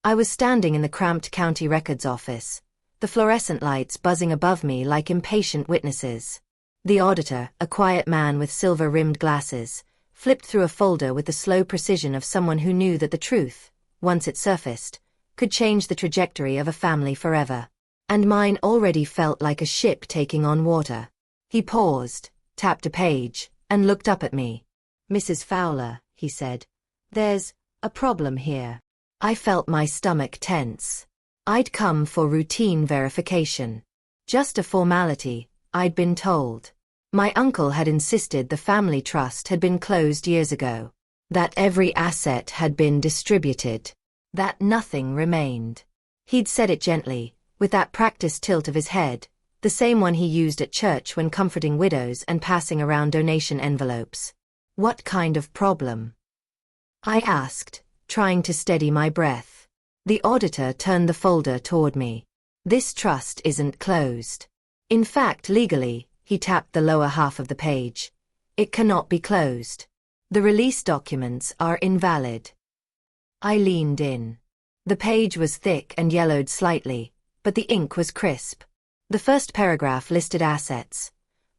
I was standing in the cramped county records office, the fluorescent lights buzzing above me like impatient witnesses. The auditor, a quiet man with silver-rimmed glasses, flipped through a folder with the slow precision of someone who knew that the truth, once it surfaced, could change the trajectory of a family forever. And mine already felt like a ship taking on water. He paused, tapped a page, and looked up at me. "Mrs. Fowler," he said, "there's a problem here." I felt my stomach tense. I'd come for routine verification. Just a formality, I'd been told. My uncle had insisted the family trust had been closed years ago, that every asset had been distributed, that nothing remained. He'd said it gently, with that practiced tilt of his head, the same one he used at church when comforting widows and passing around donation envelopes. "What kind of problem?" I asked, trying to steady my breath. The auditor turned the folder toward me. "This trust isn't closed. In fact, legally," he tapped the lower half of the page, "it cannot be closed. The release documents are invalid." I leaned in. The page was thick and yellowed slightly, but the ink was crisp. The first paragraph listed assets: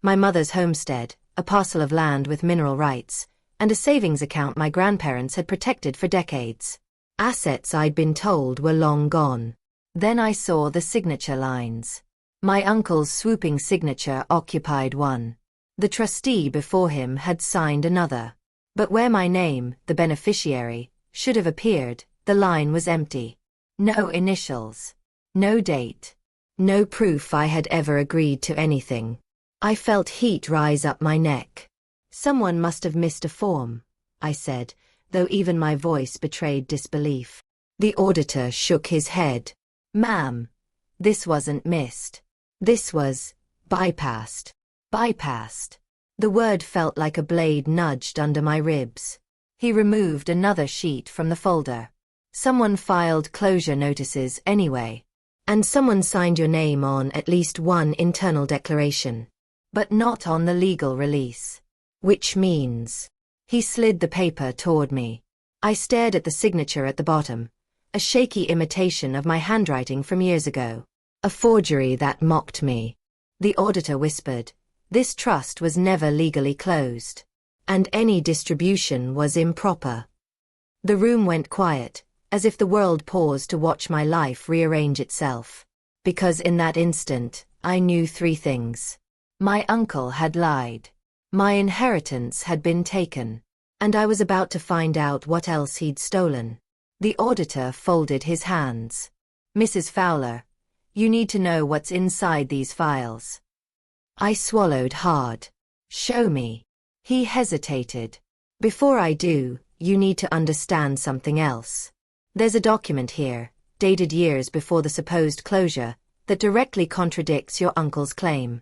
my mother's homestead, a parcel of land with mineral rights, and a savings account my grandparents had protected for decades. Assets I'd been told were long gone. Then I saw the signature lines. My uncle's swooping signature occupied one. The trustee before him had signed another. But where my name, the beneficiary, should have appeared, the line was empty. No initials. No date. No proof I had ever agreed to anything. I felt heat rise up my neck. "Someone must have missed a form," I said, though even my voice betrayed disbelief. The auditor shook his head. "Ma'am, this wasn't missed. This was bypassed." Bypassed. The word felt like a blade nudged under my ribs. He removed another sheet from the folder. "Someone filed closure notices anyway. And someone signed your name on at least one internal declaration. But not on the legal release. Which means..." He slid the paper toward me. I stared at the signature at the bottom, a shaky imitation of my handwriting from years ago. A forgery that mocked me. The auditor whispered, "This trust was never legally closed. And any distribution was improper." The room went quiet, as if the world paused to watch my life rearrange itself. Because in that instant, I knew three things. My uncle had lied. My inheritance had been taken. And I was about to find out what else he'd stolen. The auditor folded his hands. "Mrs. Fowler, you need to know what's inside these files." I swallowed hard. "Show me." He hesitated. "Before I do, you need to understand something else. There's a document here, dated years before the supposed closure, that directly contradicts your uncle's claim."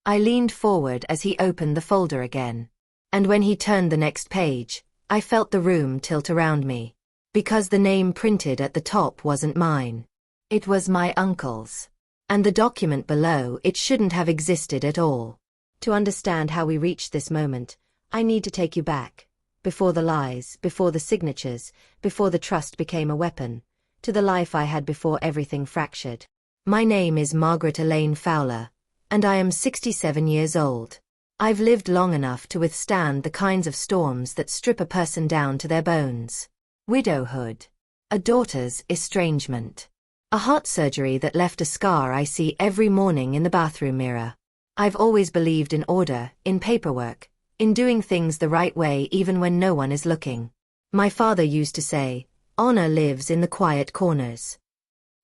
I leaned forward as he opened the folder again. And when he turned the next page, I felt the room tilt around me. Because the name printed at the top wasn't mine. It was my uncle's. And the document below it shouldn't have existed at all. To understand how we reached this moment, I need to take you back. Before the lies, before the signatures, before the trust became a weapon, to the life I had before everything fractured. My name is Margaret Elaine Fowler, and I am 67 years old. I've lived long enough to withstand the kinds of storms that strip a person down to their bones. Widowhood. A daughter's estrangement. A heart surgery that left a scar I see every morning in the bathroom mirror. I've always believed in order, in paperwork, in doing things the right way even when no one is looking. My father used to say, "Honor lives in the quiet corners."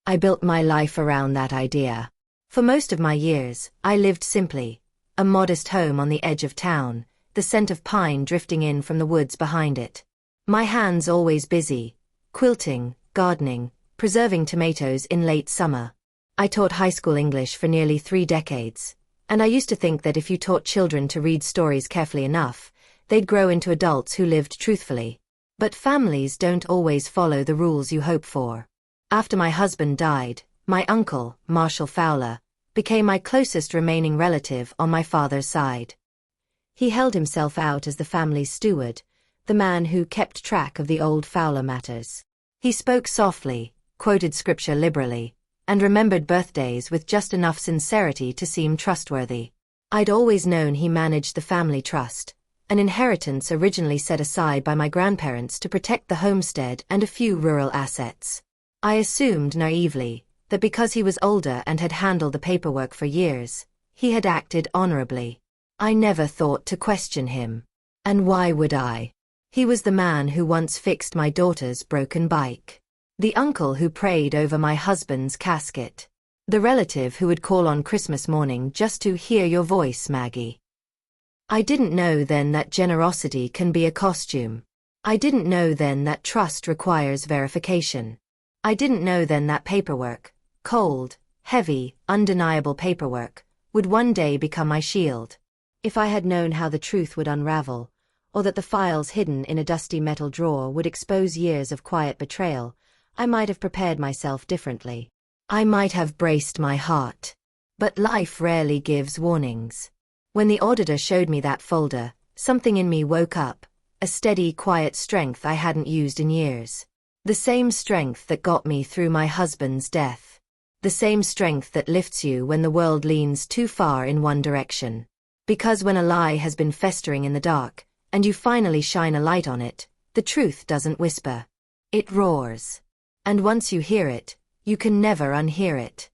I built my life around that idea. For most of my years, I lived simply. A modest home on the edge of town, the scent of pine drifting in from the woods behind it. My hands always busy, quilting, gardening, preserving tomatoes in late summer. I taught high school English for nearly 3 decades, and I used to think that if you taught children to read stories carefully enough, they'd grow into adults who lived truthfully. But families don't always follow the rules you hope for. After my husband died, my uncle, Marshall Fowler, became my closest remaining relative on my father's side. He held himself out as the family's steward, the man who kept track of the old Fowler matters. He spoke softly, quoted scripture liberally, and remembered birthdays with just enough sincerity to seem trustworthy. I'd always known he managed the family trust, an inheritance originally set aside by my grandparents to protect the homestead and a few rural assets. I assumed naively that because he was older and had handled the paperwork for years, he had acted honorably. I never thought to question him. And why would I? He was the man who once fixed my daughter's broken bike. The uncle who prayed over my husband's casket. The relative who would call on Christmas morning just to hear your voice, Maggie. I didn't know then that generosity can be a costume. I didn't know then that trust requires verification. I didn't know then that paperwork, cold, heavy, undeniable paperwork, would one day become my shield. If I had known how the truth would unravel, or that the files hidden in a dusty metal drawer would expose years of quiet betrayal, I might have prepared myself differently. I might have braced my heart. But life rarely gives warnings. When the auditor showed me that folder, something in me woke up, a steady, quiet strength I hadn't used in years. The same strength that got me through my husband's death. The same strength that lifts you when the world leans too far in one direction. Because when a lie has been festering in the dark, and you finally shine a light on it, the truth doesn't whisper. It roars. And once you hear it, you can never unhear it.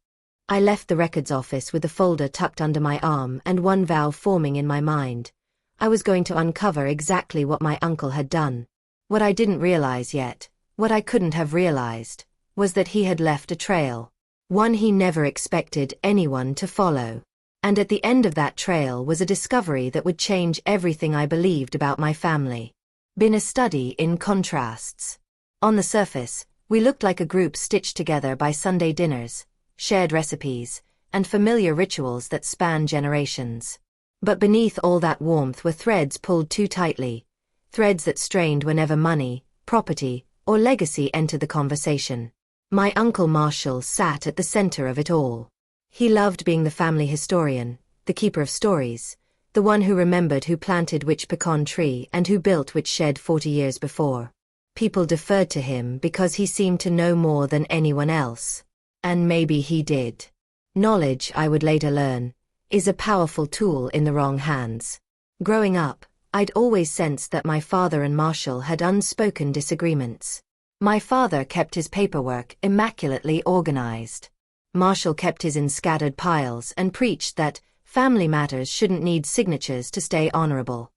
I left the records office with the folder tucked under my arm and one vow forming in my mind. I was going to uncover exactly what my uncle had done. What I didn't realize yet, what I couldn't have realized, was that he had left a trail. One he never expected anyone to follow. And at the end of that trail was a discovery that would change everything I believed about my family. Been a study in contrasts. On the surface, we looked like a group stitched together by Sunday dinners, shared recipes, and familiar rituals that span generations. But beneath all that warmth were threads pulled too tightly, threads that strained whenever money, property, or legacy entered the conversation. My Uncle Marshall sat at the center of it all. He loved being the family historian, the keeper of stories, the one who remembered who planted which pecan tree and who built which shed 40 years before. People deferred to him because he seemed to know more than anyone else. And maybe he did. Knowledge, I would later learn, is a powerful tool in the wrong hands. Growing up, I'd always sensed that my father and Marshall had unspoken disagreements. My father kept his paperwork immaculately organized. Marshall kept his in scattered piles and preached that family matters shouldn't need signatures to stay honorable.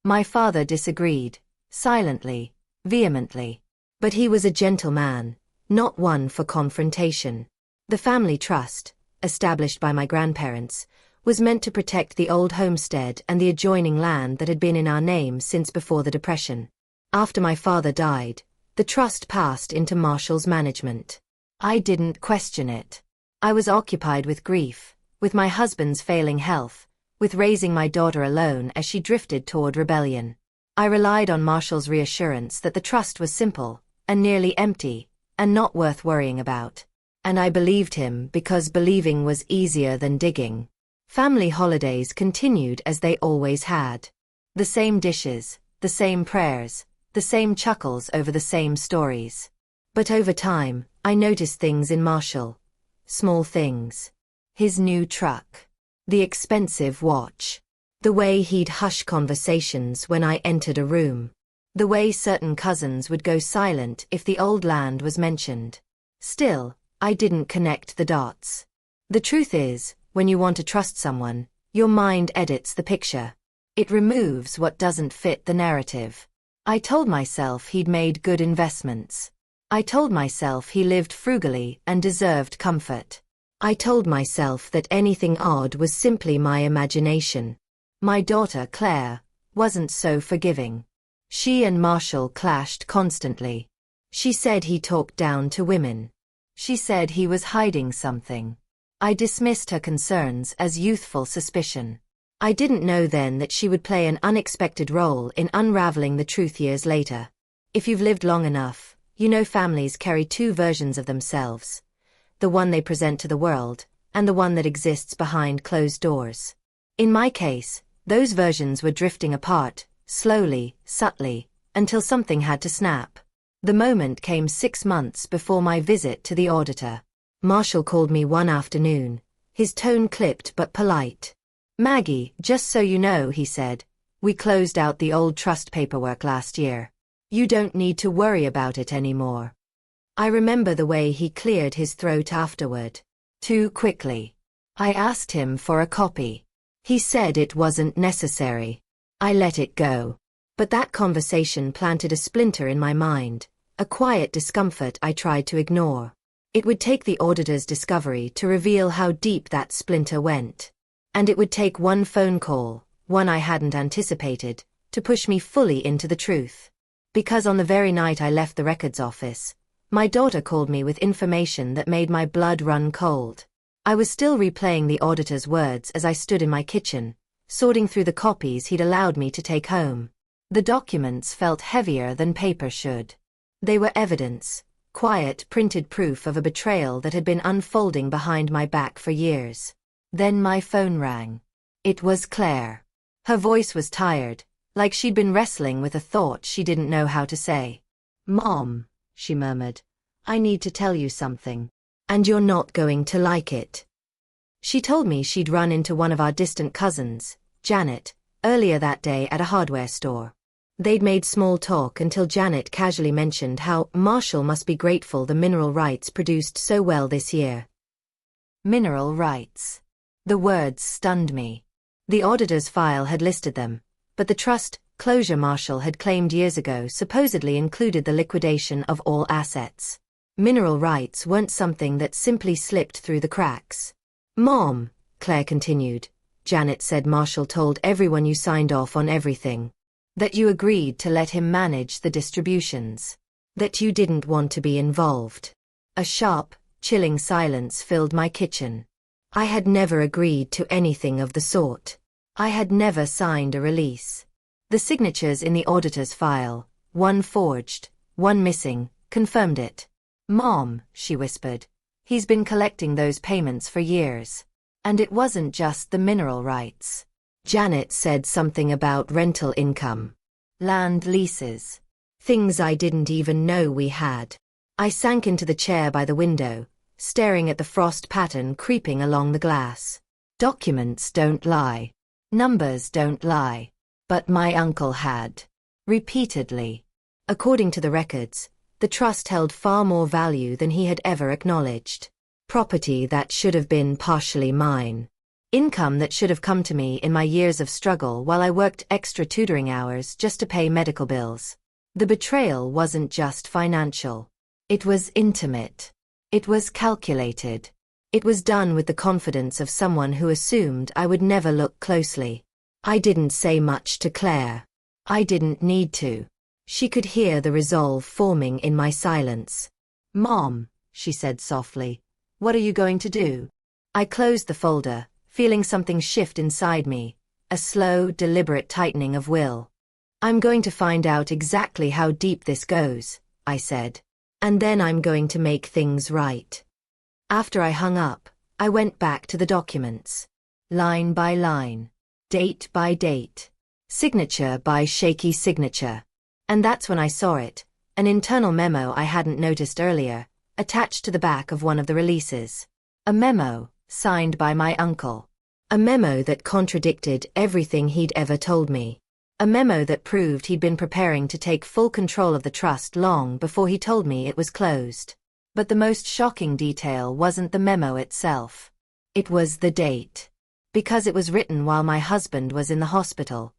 My father disagreed, silently, vehemently. But he was a gentle man, not one for confrontation. The family trust, established by my grandparents, was meant to protect the old homestead and the adjoining land that had been in our name since before the Depression. After my father died, the trust passed into Marshall's management. I didn't question it. I was occupied with grief, with my husband's failing health, with raising my daughter alone as she drifted toward rebellion. I relied on Marshall's reassurance that the trust was simple, and nearly empty, and not worth worrying about. And I believed him because believing was easier than digging. Family holidays continued as they always had. The same dishes, the same prayers, the same chuckles over the same stories. But over time, I noticed things in Marshall. Small things. His new truck. The expensive watch. The way he'd hush conversations when I entered a room. The way certain cousins would go silent if the old land was mentioned. Still, I didn't connect the dots. The truth is, when you want to trust someone, your mind edits the picture. It removes what doesn't fit the narrative. I told myself he'd made good investments. I told myself he lived frugally and deserved comfort. I told myself that anything odd was simply my imagination. My daughter, Claire, wasn't so forgiving. She and Marshall clashed constantly. She said he talked down to women. She said he was hiding something. I dismissed her concerns as youthful suspicion. I didn't know then that she would play an unexpected role in unraveling the truth years later. If you've lived long enough, you know families carry two versions of themselves. The one they present to the world, and the one that exists behind closed doors. In my case, those versions were drifting apart, slowly, subtly, until something had to snap. The moment came 6 months before my visit to the auditor. Marshall called me one afternoon, his tone clipped but polite. "Maggie, just so you know," he said, "we closed out the old trust paperwork last year. You don't need to worry about it anymore." I remember the way he cleared his throat afterward. Too quickly. I asked him for a copy. He said it wasn't necessary. I let it go. But that conversation planted a splinter in my mind, a quiet discomfort I tried to ignore. It would take the auditor's discovery to reveal how deep that splinter went. And it would take one phone call, one I hadn't anticipated, to push me fully into the truth. Because on the very night I left the records office, my daughter called me with information that made my blood run cold. I was still replaying the auditor's words as I stood in my kitchen, sorting through the copies he'd allowed me to take home. The documents felt heavier than paper should. They were evidence, quiet, printed proof of a betrayal that had been unfolding behind my back for years. Then my phone rang. It was Claire. Her voice was tired, like she'd been wrestling with a thought she didn't know how to say. "Mom," she murmured, "I need to tell you something. And you're not going to like it." She told me she'd run into one of our distant cousins, Janet, earlier that day at a hardware store. They'd made small talk until Janet casually mentioned how Marshall must be grateful the mineral rights produced so well this year. Mineral rights. The words stunned me. The auditor's file had listed them, but the trust closure Marshall had claimed years ago supposedly included the liquidation of all assets. Mineral rights weren't something that simply slipped through the cracks. "Mom," Claire continued, "Janet said Marshall told everyone you signed off on everything. That you agreed to let him manage the distributions. That you didn't want to be involved." A sharp, chilling silence filled my kitchen. I had never agreed to anything of the sort. I had never signed a release. The signatures in the auditor's file, one forged, one missing, confirmed it. "Mom," she whispered, "he's been collecting those payments for years. And it wasn't just the mineral rights." Janet said something about rental income, land leases, things I didn't even know we had. I sank into the chair by the window, staring at the frost pattern creeping along the glass. Documents don't lie. Numbers don't lie. But my uncle had. Repeatedly. According to the records, the trust held far more value than he had ever acknowledged. Property that should have been partially mine. Income that should have come to me in my years of struggle while I worked extra tutoring hours just to pay medical bills. The betrayal wasn't just financial. It was intimate. It was calculated. It was done with the confidence of someone who assumed I would never look closely. I didn't say much to Claire. I didn't need to. She could hear the resolve forming in my silence. "Mom," she said softly, "what are you going to do?" I closed the folder, feeling something shift inside me, a slow, deliberate tightening of will. "I'm going to find out exactly how deep this goes," I said. "And then I'm going to make things right." After I hung up, I went back to the documents. Line by line. Date by date. Signature by shaky signature. And that's when I saw it, an internal memo I hadn't noticed earlier, attached to the back of one of the releases. A memo, signed by my uncle. A memo that contradicted everything he'd ever told me. A memo that proved he'd been preparing to take full control of the trust long before he told me it was closed. But the most shocking detail wasn't the memo itself. It was the date. Because it was written while my husband was in the hospital,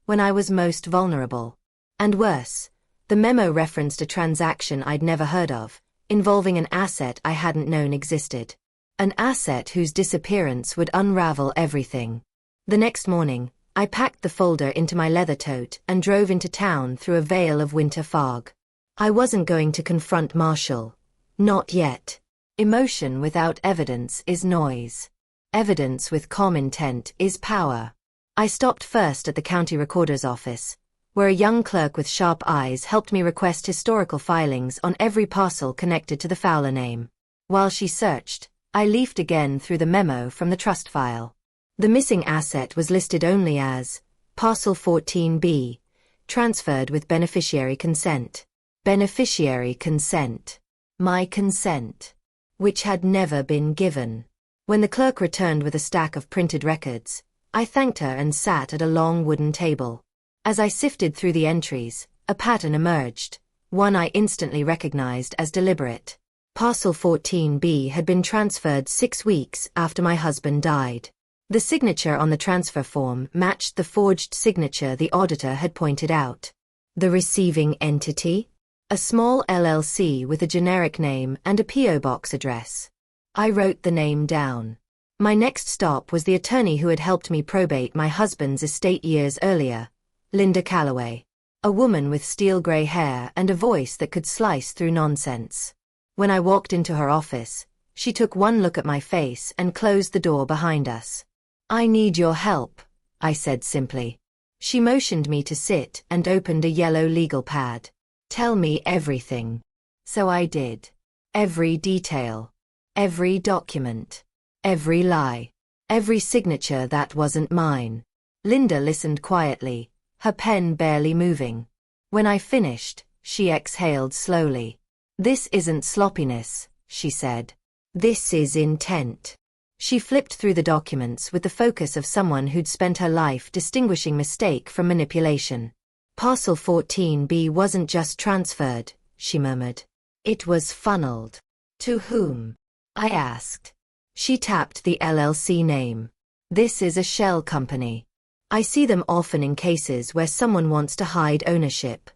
when I was most vulnerable. And worse, the memo referenced a transaction I'd never heard of, involving an asset I hadn't known existed. An asset whose disappearance would unravel everything. The next morning, I packed the folder into my leather tote and drove into town through a veil of winter fog. I wasn't going to confront Marshall. Not yet. Emotion without evidence is noise. Evidence with calm intent is power. I stopped first at the county recorder's office, where a young clerk with sharp eyes helped me request historical filings on every parcel connected to the Fowler name. While she searched, I leafed again through the memo from the trust file. The missing asset was listed only as Parcel 14B, transferred with beneficiary consent. Beneficiary consent. My consent. Which had never been given. When the clerk returned with a stack of printed records, I thanked her and sat at a long wooden table. As I sifted through the entries, a pattern emerged, one I instantly recognized as deliberate. Parcel 14B had been transferred 6 weeks after my husband died. The signature on the transfer form matched the forged signature the auditor had pointed out. The receiving entity? A small LLC with a generic name and a P.O. box address. I wrote the name down. My next stop was the attorney who had helped me probate my husband's estate years earlier, Linda Calloway. A woman with steel-gray hair and a voice that could slice through nonsense. When I walked into her office, she took one look at my face and closed the door behind us. "I need your help," I said simply. She motioned me to sit and opened a yellow legal pad. "Tell me everything." So I did. Every detail. Every document. Every lie. Every signature that wasn't mine. Linda listened quietly, her pen barely moving. When I finished, she exhaled slowly. "This isn't sloppiness," she said. "This is intent." She flipped through the documents with the focus of someone who'd spent her life distinguishing mistake from manipulation. "Parcel 14B wasn't just transferred," she murmured. "It was funneled." "To whom?" I asked. She tapped the LLC name. "This is a shell company. I see them often in cases where someone wants to hide ownership."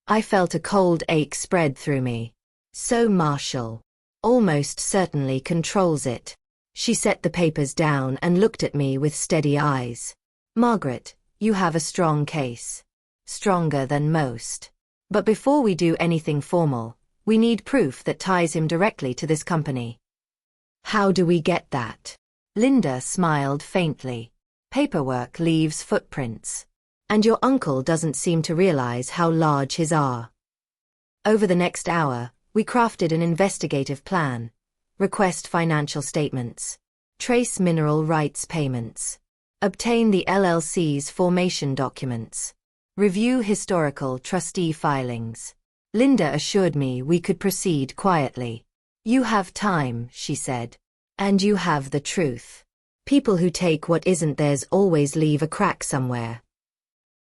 I felt a cold ache spread through me. So Marshall almost certainly controls it. She set the papers down and looked at me with steady eyes. "Margaret, you have a strong case. Stronger than most. But before we do anything formal, we need proof that ties him directly to this company." "How do we get that?" Linda smiled faintly. "Paperwork leaves footprints. And your uncle doesn't seem to realize how large his are." Over the next hour, we crafted an investigative plan. Request financial statements. Trace mineral rights payments. Obtain the LLC's formation documents. Review historical trustee filings. Linda assured me we could proceed quietly. "You have time," she said. "And you have the truth. People who take what isn't theirs always leave a crack somewhere."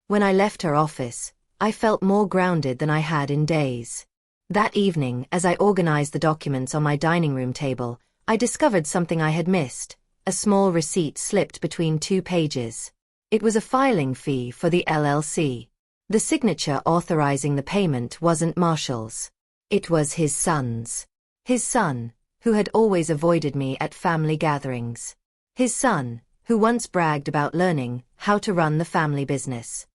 When I left her office, I felt more grounded than I had in days. That evening, as I organized the documents on my dining room table, I discovered something I had missed. A small receipt slipped between 2 pages. It was a filing fee for the LLC. The signature authorizing the payment wasn't Marshall's. It was his son's. His son, who had always avoided me at family gatherings. His son, who once bragged about learning how to run the family business.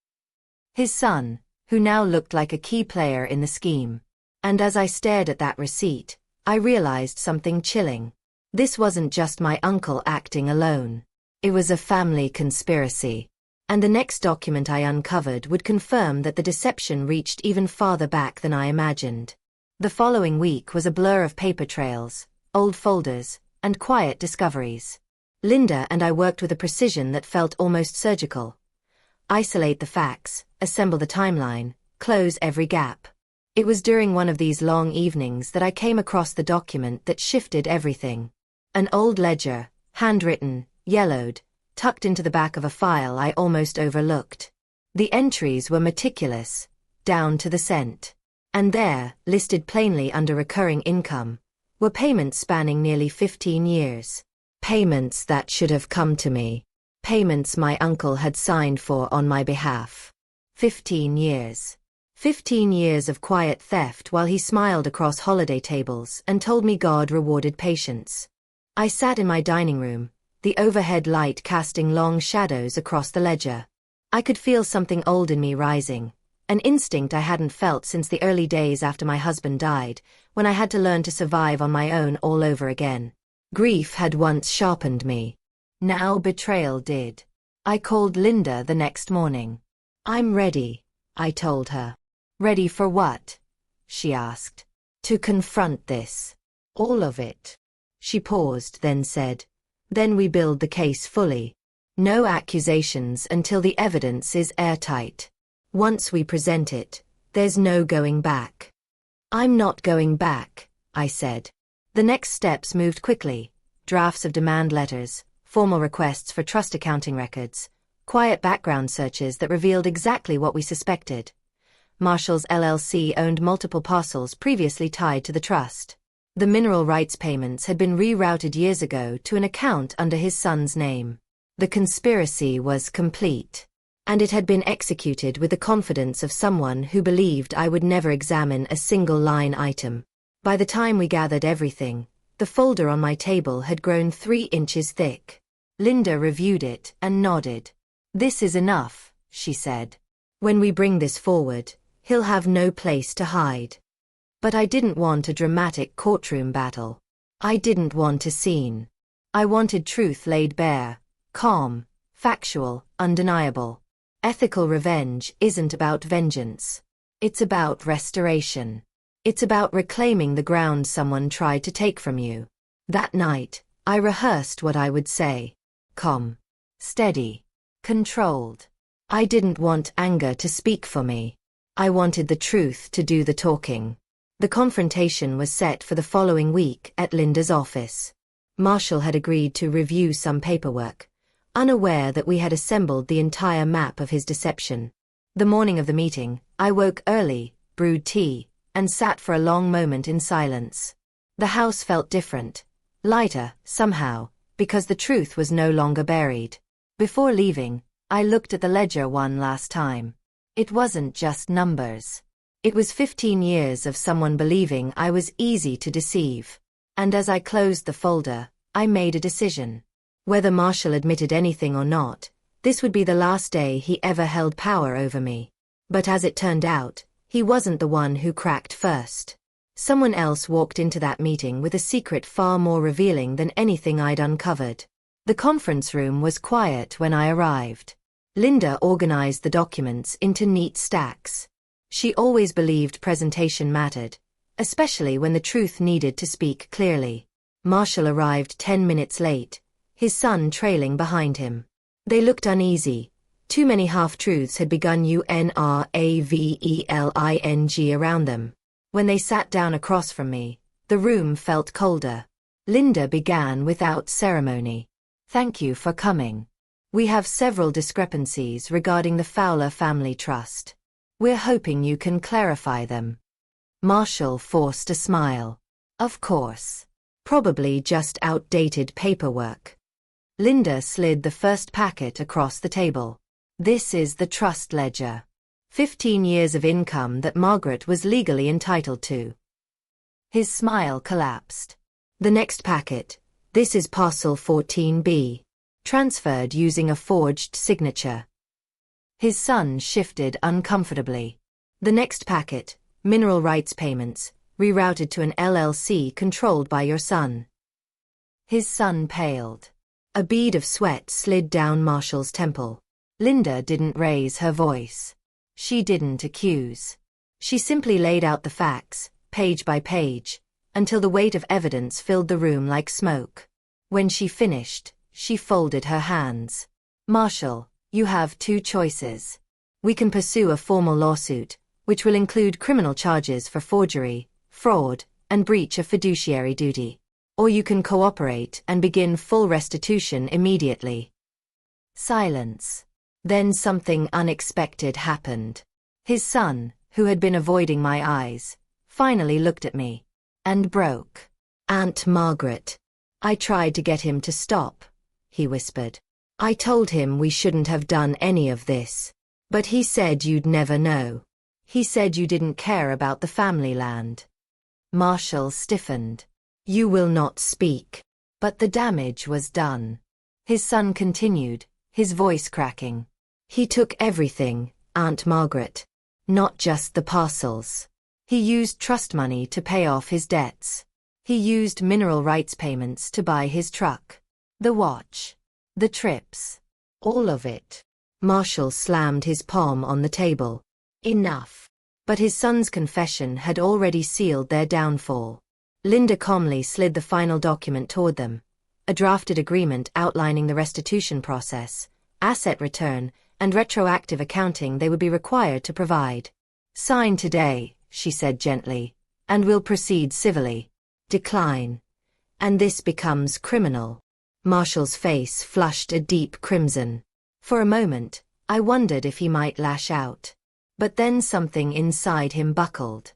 His son, who now looked like a key player in the scheme. And as I stared at that receipt, I realized something chilling. This wasn't just my uncle acting alone. It was a family conspiracy. And the next document I uncovered would confirm that the deception reached even farther back than I imagined. The following week was a blur of paper trails, old folders, and quiet discoveries. Linda and I worked with a precision that felt almost surgical. Isolate the facts, assemble the timeline, close every gap. It was during one of these long evenings that I came across the document that shifted everything. An old ledger, handwritten, yellowed, tucked into the back of a file I almost overlooked. The entries were meticulous, down to the cent. And there, listed plainly under recurring income, were payments spanning nearly 15 years. Payments that should have come to me. Payments my uncle had signed for on my behalf. 15 years. 15 years of quiet theft while he smiled across holiday tables and told me God rewarded patience. I sat in my dining room, the overhead light casting long shadows across the ledger. I could feel something old in me rising, an instinct I hadn't felt since the early days after my husband died, when I had to learn to survive on my own all over again. Grief had once sharpened me. Now betrayal did. I called Linda the next morning. "I'm ready," I told her. "Ready for what?" she asked. "To confront this. All of it." She paused, then said, "Then we build the case fully. No accusations until the evidence is airtight. Once we present it, There's no going back. I'm not going back, I said. The next steps moved quickly. Drafts of demand letters, formal requests for trust accounting records, quiet background searches that revealed exactly what we suspected. Marshall's LLC owned multiple parcels previously tied to the trust. The mineral rights payments had been rerouted years ago to an account under his son's name. The conspiracy was complete, and it had been executed with the confidence of someone who believed I would never examine a single line item. By the time we gathered everything, the folder on my table had grown 3 inches thick. Linda reviewed it and nodded. "This is enough," she said. "When we bring this forward, he'll have no place to hide." But I didn't want a dramatic courtroom battle. I didn't want a scene. I wanted truth laid bare, calm, factual, undeniable. Ethical revenge isn't about vengeance. It's about restoration. It's about reclaiming the ground someone tried to take from you. That night, I rehearsed what I would say. Calm, steady, controlled. I didn't want anger to speak for me. I wanted the truth to do the talking. The confrontation was set for the following week at Linda's office. Marshall had agreed to review some paperwork, unaware that we had assembled the entire map of his deception. The morning of the meeting, I woke early, brewed tea, and sat for a long moment in silence. The house felt different, lighter, somehow, because the truth was no longer buried. Before leaving, I looked at the ledger one last time. It wasn't just numbers. It was 15 years of someone believing I was easy to deceive. And as I closed the folder, I made a decision. Whether Marshall admitted anything or not, this would be the last day he ever held power over me. But as it turned out, he wasn't the one who cracked first. Someone else walked into that meeting with a secret far more revealing than anything I'd uncovered. The conference room was quiet when I arrived. Linda organized the documents into neat stacks. She always believed presentation mattered, especially when the truth needed to speak clearly. Marshall arrived 10 minutes late, his son trailing behind him. They looked uneasy. Too many half-truths had begun unraveling around them. When they sat down across from me, the room felt colder. Linda began without ceremony. "Thank you for coming. We have several discrepancies regarding the Fowler family trust. We're hoping you can clarify them." Marshall forced a smile. "Of course. Probably just outdated paperwork." Linda slid the first packet across the table. "This is the trust ledger. 15 years of income that Margaret was legally entitled to." His smile collapsed. "The next packet. This is parcel 14B. Transferred using a forged signature." His son shifted uncomfortably. "The next packet. Mineral rights payments. Rerouted to an LLC controlled by your son." His son paled. A bead of sweat slid down Marshall's temple. Linda didn't raise her voice. She didn't accuse. She simply laid out the facts, page by page, until the weight of evidence filled the room like smoke. When she finished, she folded her hands. "Marshall, you have 2 choices. We can pursue a formal lawsuit, which will include criminal charges for forgery, fraud, and breach of fiduciary duty. Or you can cooperate and begin full restitution immediately." Silence. Then something unexpected happened. His son, who had been avoiding my eyes, finally looked at me. And broke. "Aunt Margaret." "I tried to get him to stop," he whispered. "I told him we shouldn't have done any of this. But he said you'd never know. He said you didn't care about the family land." Marshall stiffened. "You will not speak." But the damage was done. His son continued, his voice cracking. "He took everything, Aunt Margaret. Not just the parcels. He used trust money to pay off his debts. He used mineral rights payments to buy his truck. The watch. The trips. All of it." Marshall slammed his palm on the table. "Enough." But his son's confession had already sealed their downfall. Linda calmly slid the final document toward them, a drafted agreement outlining the restitution process, asset return, and retroactive accounting they would be required to provide. Sign today, she said gently, and we'll proceed civilly. Decline. And this becomes criminal. Marshall's face flushed a deep crimson. For a moment, I wondered if he might lash out. But then something inside him buckled.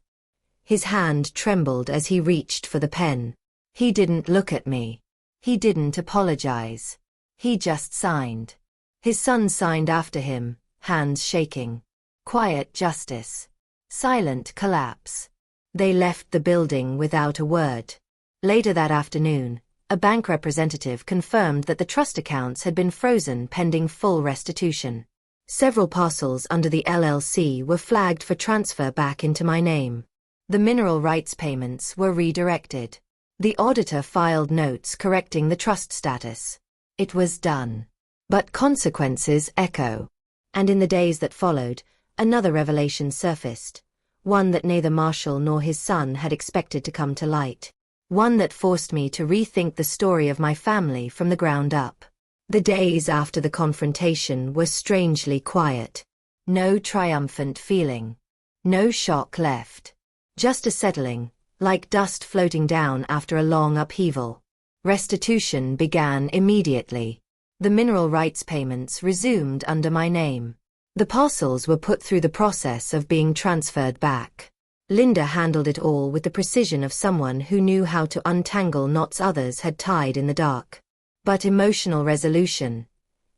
His hand trembled as he reached for the pen. He didn't look at me. He didn't apologize. He just signed. His son signed after him, hands shaking. Quiet justice. Silent collapse. They left the building without a word. Later that afternoon, a bank representative confirmed that the trust accounts had been frozen pending full restitution. Several parcels under the LLC were flagged for transfer back into my name. The mineral rights payments were redirected. The auditor filed notes correcting the trust status. It was done. But consequences echo. And in the days that followed, another revelation surfaced. One that neither Marshall nor his son had expected to come to light. One that forced me to rethink the story of my family from the ground up. The days after the confrontation were strangely quiet. No triumphant feeling. No shock left. Just a settling, like dust floating down after a long upheaval. Restitution began immediately. The mineral rights payments resumed under my name. The parcels were put through the process of being transferred back. Linda handled it all with the precision of someone who knew how to untangle knots others had tied in the dark. But emotional resolution,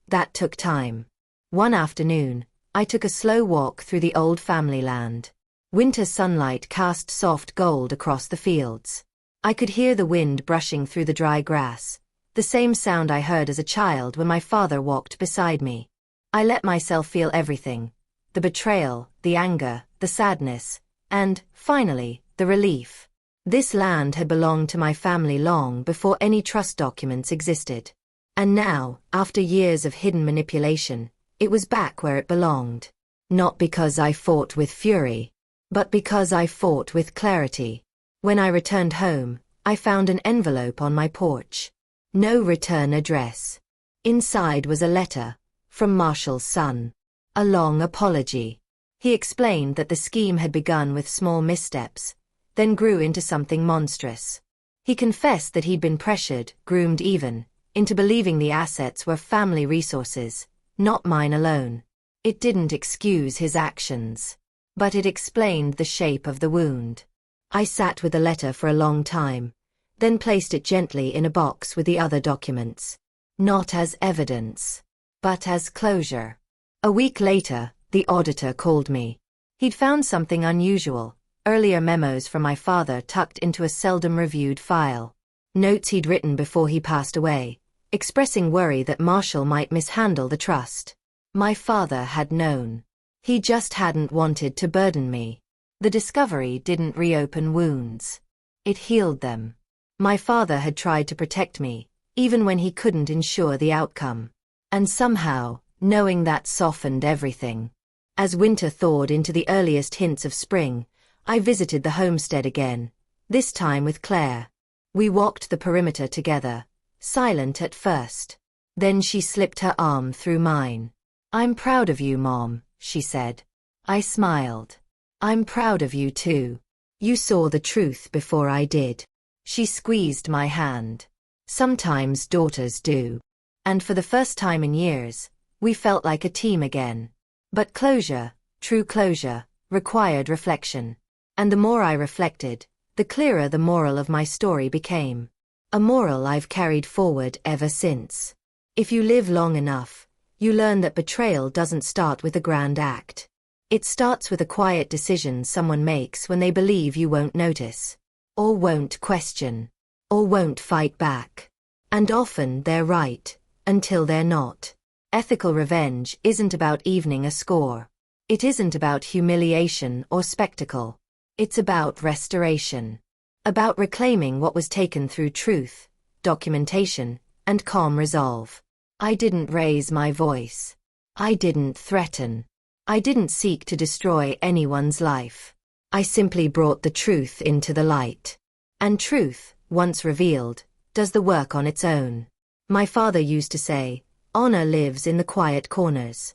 that took time. One afternoon, I took a slow walk through the old family land. Winter sunlight cast soft gold across the fields. I could hear the wind brushing through the dry grass, the same sound I heard as a child when my father walked beside me. I let myself feel everything, the betrayal, the anger, the sadness, and, finally, the relief. This land had belonged to my family long before any trust documents existed. And now, after years of hidden manipulation, it was back where it belonged. Not because I fought with fury, but because I fought with clarity. When I returned home, I found an envelope on my porch. No return address. Inside was a letter, from Marshall's son. A long apology. He explained that the scheme had begun with small missteps, then grew into something monstrous. He confessed that he'd been pressured, groomed even, into believing the assets were family resources, not mine alone. It didn't excuse his actions, but it explained the shape of the wound. I sat with the letter for a long time, then placed it gently in a box with the other documents. Not as evidence, but as closure. A week later, the auditor called me. He'd found something unusual. Earlier memos from my father tucked into a seldom reviewed file. Notes he'd written before he passed away, expressing worry that Marshall might mishandle the trust. My father had known. He just hadn't wanted to burden me. The discovery didn't reopen wounds. It healed them. My father had tried to protect me, even when he couldn't ensure the outcome. And somehow, knowing that softened everything. As winter thawed into the earliest hints of spring, I visited the homestead again, this time with Claire. We walked the perimeter together, silent at first. Then she slipped her arm through mine. "I'm proud of you, Mom," she said. I smiled. "I'm proud of you too. You saw the truth before I did." She squeezed my hand. Sometimes daughters do. And for the first time in years, we felt like a team again. But closure, true closure, required reflection. And the more I reflected, the clearer the moral of my story became. A moral I've carried forward ever since. If you live long enough, you learn that betrayal doesn't start with a grand act. It starts with a quiet decision someone makes when they believe you won't notice, or won't question, or won't fight back. And often they're right, until they're not. Ethical revenge isn't about evening a score. It isn't about humiliation or spectacle. It's about restoration. About reclaiming what was taken through truth, documentation, and calm resolve. I didn't raise my voice. I didn't threaten. I didn't seek to destroy anyone's life. I simply brought the truth into the light. And truth, once revealed, does the work on its own. My father used to say, "Honor lives in the quiet corners."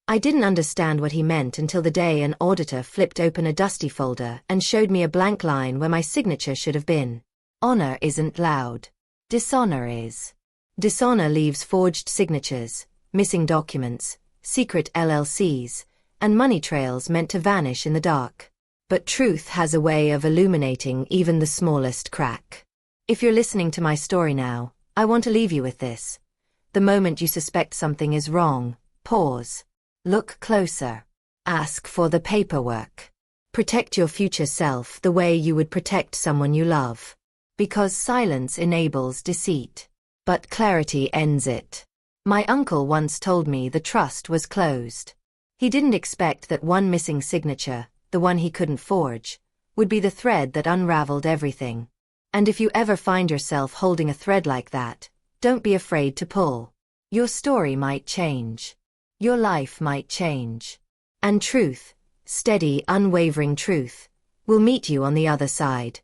I didn't understand what he meant until the day an auditor flipped open a dusty folder and showed me a blank line where my signature should have been. Honor isn't loud. Dishonor is. Dishonor leaves forged signatures, missing documents, secret LLCs, and money trails meant to vanish in the dark. But truth has a way of illuminating even the smallest crack. If you're listening to my story now, I want to leave you with this. The moment you suspect something is wrong, pause. Look closer. Ask for the paperwork. Protect your future self the way you would protect someone you love. Because silence enables deceit, but clarity ends it. My uncle once told me the trust was closed. He didn't expect that one missing signature, the one he couldn't forge, would be the thread that unraveled everything. And if you ever find yourself holding a thread like that, don't be afraid to pull. Your story might change. Your life might change. And truth, steady, unwavering truth, will meet you on the other side.